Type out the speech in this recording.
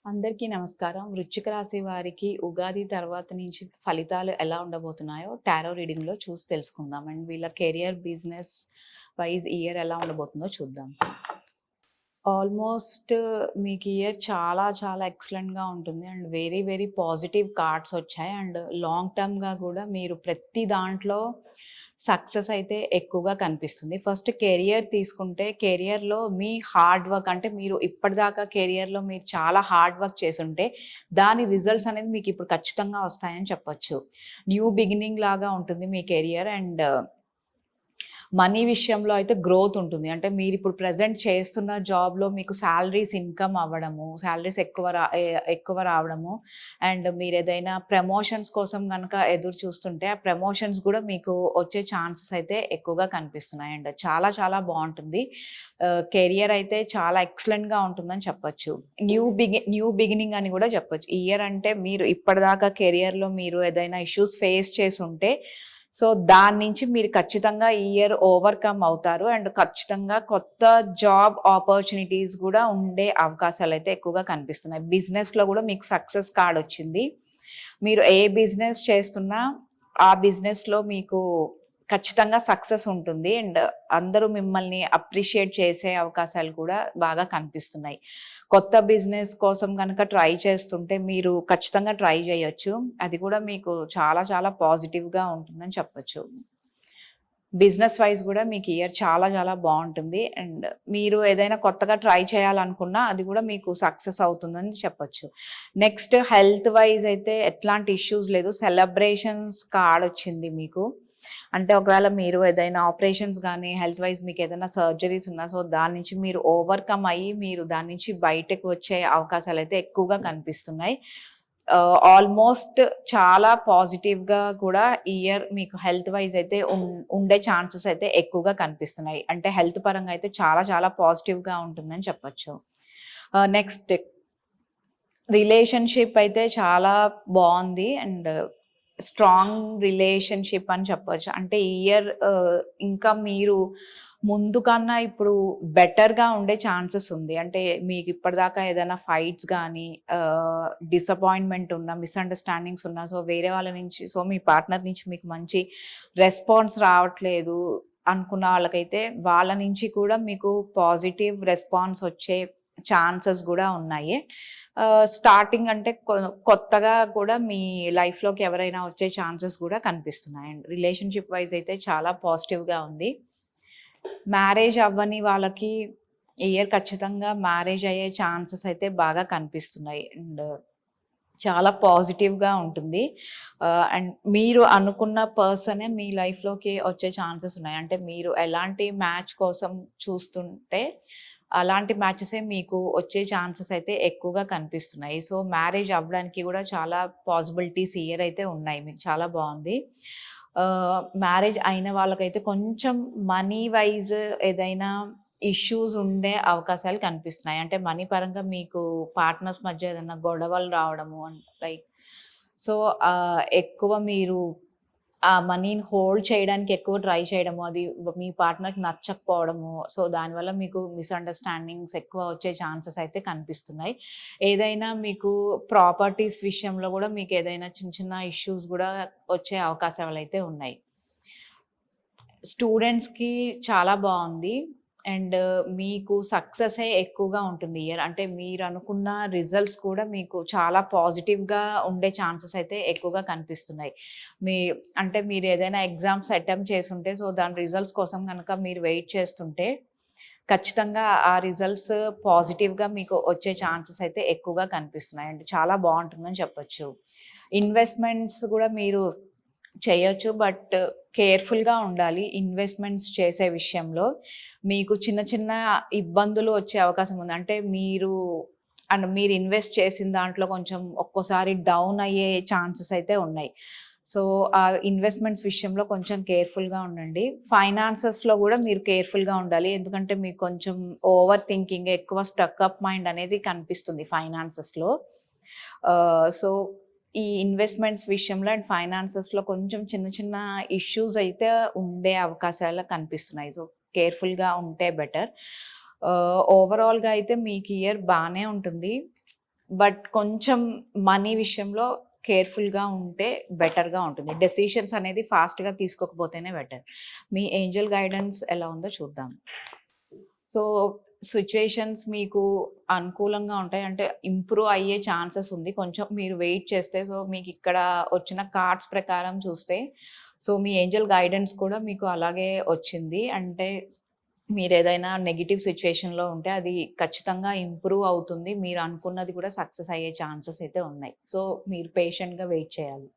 అందరికీ నమస్కారం. వృశ్చిక రాశి వారికి ఉగాది తర్వాత నుంచి ఫలితాలు ఎలా ఉండబోతున్నాయో టారో రీడింగ్‌లో చూసి తెలుసుకుందాం. అండ్ వీళ్ళ కెరియర్, బిజినెస్ వైస్ ఇయర్ ఎలా ఉండబోతుందో చూద్దాం. ఆల్మోస్ట్ మీకు ఇయర్ చాలా చాలా ఎక్సలెంట్‌గా ఉంటుంది. And very very positive cards వచ్చాయి. అండ్ లాంగ్ టర్మ్‌గా కూడా మీరు ప్రతి దాంట్లో సక్సెస్ అయితే ఎక్కువగా కనిపిస్తుంది. ఫస్ట్ కెరియర్ తీసుకుంటే కెరియర్‌లో మీ హార్డ్ వర్క్ అంటే మీరు ఇప్పటిదాకా కెరియర్‌లో మీరు చాలా హార్డ్ వర్క్ చేసుంటే దాని రిజల్ట్స్ అనేది మీకు ఇప్పుడు ఖచ్చితంగా వస్తాయని చెప్పొచ్చు. న్యూ బిగినింగ్ లాగా ఉంటుంది మీ కెరియర్. అండ్ మనీ విషయంలో అయితే గ్రోత్ ఉంటుంది. అంటే మీరిప్పుడు ప్రెజెంట్ చేస్తున్న జాబ్‌లో మీకు సాలరీస్ ఇన్‌కమ్ అవ్వడము, సాలరీస్ ఎక్కువ రావడము, అండ్ మీరేదైనా ప్రమోషన్స్ కోసం గనక ఎదురు చూస్తుంటే, ఆ ప్రమోషన్స్ గూడా మీకు వచ్చే ఛాన్సెస్ అయితే ఎక్కువగా కనిపిస్తున్నాయి. అండ్ చాలా చాలా బావుంటుంది. కెరియర్ అయితే చాలా ఎక్సలెంట్‌గా ఉంటుందని చెప్పొచ్చు. న్యూ బిగినింగ్ అని గూడా చెప్పొచ్చు. ఈ ఇయర్ అంటే మీరు ఇప్పటిదాకా కెరియర్‌లో మీరు ఏదైనా ఇష్యూస్ ఫేస్ చేసుంటే సో, దాని నుంచి మీరు ఖచ్చితంగా ఈ ఇయర్ ఓవర్‌కమ్ అవుతారు. అండ్ ఖచ్చితంగా కొత్త జాబ్ ఆపర్చునిటీస్ గూడా ఉండే అవకాశాలయితే ఎక్కువగా కనిపిస్తున్నాయి. బిజినెస్‌లో గూడా మీకు సక్సెస్ కార్డొచ్చింది. మీరు ఏ బిజినెస్ చేస్తున్నా, ఆ బిజినెస్‌లో మీకు ఖచ్చితంగా సక్సెస్ ఉంటుంది. అండ్ అందరూ మిమ్మల్ని అప్రిషియేట్ చేసే అవకాశాలు కూడా బాగా కనిపిస్తున్నాయి. కొత్త బిజినెస్ కోసం గనక ట్రై చేస్తుంటే మీరు ఖచ్చితంగా ట్రై చేయొచ్చు. అది కూడా మీకు చాలా చాలా పాజిటివ్‌గా ఉంటుందని చెప్పొచ్చు. బిజినెస్ వైస్ గూడా మీకు ఇయర్ చాలా చాలా బావుంటుంది. అండ్ మీరు ఏదైనా కొత్తగా ట్రై చేయాలనుకున్నా అది గూడా మీకు సక్సెస్ అవుతుందని చెప్పొచ్చు. నెక్స్ట్ హెల్త్ వైస్ అయితే ఎట్లాంటి ఇష్యూస్ లేదు. సెలబ్రేషన్స్ కార్డొచ్చింది మీకు. అంటే ఒకవేళ మీరు ఏదైనా ఆపరేషన్స్ గానీ, హెల్త్ వైస్ మీకేదైనా సర్జరీస్ ఉన్నా సో దాని నుంచి మీరు ఓవర్‌కమ్ అయ్యి మీరు దాని నుంచి బయటకు వచ్చే అవకాశాలయితే ఎక్కువగా కనిపిస్తున్నాయి. ఆల్మోస్ట్ చాలా పాజిటివ్‌గా కూడా ఈ ఇయర్ మీకు హెల్త్ వైస్ అయితే ఉండే ఛాన్సెస్ అయితే ఎక్కువగా కనిపిస్తున్నాయి. అంటే హెల్త్ పరంగా అయితే చాలా చాలా పాజిటివ్‌గా ఉంటుందని చెప్పొచ్చు. నెక్స్ట్ రిలేషన్‌షిప్ అయితే చాలా బావుంది. అండ్ స్ట్రాంగ్ రిలేషన్‌షిప్ అని చెప్పొచ్చు. అంటే ఈ ఇయర్ ఇంకా మీరు ముందు కన్నా ఇప్పుడు బెటర్‌గా ఉండే ఛాన్సెస్ ఉంది. అంటే మీకు ఇప్పటిదాకా ఏదైనా ఫైట్స్ గానీ, డిసప్పాయింట్‌మెంట్ ఉన్నా, మిస్‌అండర్‌స్టాండింగ్స్ ఉన్నా, సో వేరే వాళ్ళ నుంచి సో మీ పార్ట్నర్ నుంచి మీకు మంచి రెస్పాన్స్ రావట్లేదు అనుకున్న వాళ్ళకైతే, వాళ్ళ నుంచి కూడా మీకు పాజిటివ్ రెస్పాన్స్ వచ్చే ఛాన్సెస్ గూడా ఉన్నాయి. స్టార్టింగ్ అంటే కొత్తగా కూడా మీ లైఫ్‌లోకి ఎవరైనా వచ్చే ఛాన్సెస్ గూడా కనిపిస్తున్నాయండి. రిలేషన్‌షిప్ వైస్ అయితే చాలా పాజిటివ్‌గా ఉంది. మ్యారేజ్ అవ్వని వాళ్ళకి ఈ ఇయర్ ఖచ్చితంగా మ్యారేజ్ అయ్యే ఛాన్సెస్ అయితే బాగా కనిపిస్తున్నాయి. అండ్ చాలా పాజిటివ్‌గా ఉంటుంది. అండ్ మీరు అనుకున్న పర్సనే మీ లైఫ్‌లోకి వచ్చే ఛాన్సెస్ ఉన్నాయి. అంటే మీరు ఎలాంటి మ్యాచ్ కోసం చూస్తుంటే, అలాంటి మ్యాచెసే మీకు వచ్చే ఛాన్సెస్ అయితే ఎక్కువగా కనిపిస్తున్నాయి. సో, మ్యారేజ్ అవ్వడానికి గూడా చాలా పాసిబిలిటీస్ ఈ ఇయర్ అయితే ఉన్నాయి. మీకు చాలా బావుంది. మ్యారేజ్ అయిన వాళ్ళకైతే కొంచెం మనీ వైస్ ఏదైనా ఇష్యూస్ ఉండే అవకాశాలు కనిపిస్తున్నాయి. అంటే మనీ పరంగా మీకు పార్ట్నర్స్ మధ్య ఏదైనా గొడవలు రావడము లైక్ సో, ఎక్కువ మీరు ఆ మనీని హోల్డ్ చేయడానికి ఎక్కువ ట్రై చేయడము, అది మీ పార్ట్నర్‌కి నచ్చకపోవడము. సో, దానివల్ల మీకు మిస్‌అండర్‌స్టాండింగ్స్ ఎక్కువ వచ్చే ఛాన్సెస్ అయితే కనిపిస్తున్నాయి. ఏదైనా మీకు ప్రాపర్టీస్ విషయంలో గూడా మీకేదైనా చిన్న చిన్న ఇష్యూస్ గూడా వచ్చే అవకాశాలైతే ఉన్నాయి. స్టూడెంట్స్‌కి చాలా బావుంది. అండ్ మీకు సక్సెసే ఎక్కువగా ఉంటుంది ఈ ఇయర్. అంటే మీరనుకున్న రిజల్ట్స్ కూడా మీకు చాలా పాజిటివ్‌గా ఉండే ఛాన్సెస్ అయితే ఎక్కువగా కనిపిస్తున్నాయి. మీ అంటే మీరేదైనా ఎగ్జామ్స్ అటెంప్ట్ చేసుంటే, సో, దాని రిజల్ట్స్ కోసం గనక మీరు వెయిట్ చేస్తుంటే, ఖచ్చితంగా ఆ రిజల్ట్స్ పాజిటివ్‌గా మీకు వచ్చే ఛాన్సెస్ అయితే ఎక్కువగా కనిపిస్తున్నాయి. అంటే చాలా బావుంటుందని చెప్పొచ్చు. ఇన్వెస్ట్‌మెంట్స్ గూడా మీరు చేయొచ్చు. బట్ కేర్‌ఫుల్‌గా ఉండాలి ఇన్వెస్ట్‌మెంట్స్ చేసే విషయంలో. మీకు చిన్న చిన్న ఇబ్బందులు వచ్చే అవకాశం ఉంది. అంటే మీరు ఇన్వెస్ట్ చేసిన దాంట్లో కొంచెం ఒక్కోసారి డౌన్ అయ్యే ఛాన్సెస్ అయితే ఉన్నాయి. సో, ఆ ఇన్వెస్ట్‌మెంట్స్ విషయంలో కొంచెం కేర్‌ఫుల్‌గా ఉండండి. ఫైనాన్సెస్‌లో గూడా మీరు కేర్‌ఫుల్‌గా ఉండాలి. ఎందుకంటే మీకు కొంచెం ఓవర్ థింకింగ్ ఎక్కువ స్టక్ మైండ్ అనేది కనిపిస్తుంది ఫైనాన్సెస్‌లో. సో, ఈ ఇన్వెస్ట్‌మెంట్స్ విషయంలో అండ్ ఫైనాన్సెస్‌లో కొంచెం చిన్న చిన్న ఇష్యూస్ అయితే ఉండే అవకాశాలు కనిపిస్తున్నాయి. సో, కేర్‌ఫుల్‌గా ఉంటే బెటర్. ఓవరాల్‌గా అయితే మీకు ఇయర్ బానే ఉంటుంది. బట్ కొంచెం మనీ విషయంలో కేర్‌ఫుల్‌గా ఉంటే బెటర్‌గా ఉంటుంది. డెసిషన్స్ అనేది ఫాస్ట్‌గా తీసుకోకపోతేనే బెటర్. మీ ఏంజెల్ గైడెన్స్ ఎలా ఉందో చూద్దాం. సో, సిట్యుయేషన్స్ మీకు అనుకూలంగా ఉంటాయి. అంటే ఇంప్రూవ్ అయ్యే ఛాన్సెస్ ఉంది. కొంచెం మీరు వెయిట్ చేస్తే సో, మీకిక్కడ వచ్చిన కార్డ్స్ ప్రకారం చూస్తే సో, మీ ఏంజెల్ గైడెన్స్ కూడా మీకు అలాగే వచ్చింది. అంటే మీరేదైనా నెగెటివ్ సిట్యుయేషన్‌లో ఉంటే అది ఖచ్చితంగా ఇంప్రూవ్ అవుతుంది. మీరు అనుకున్నది కూడా సక్సెస్ అయ్యే ఛాన్సెస్ అయితే ఉన్నాయి. సో, మీరు పేషెంట్‌గా వెయిట్ చేయాలి.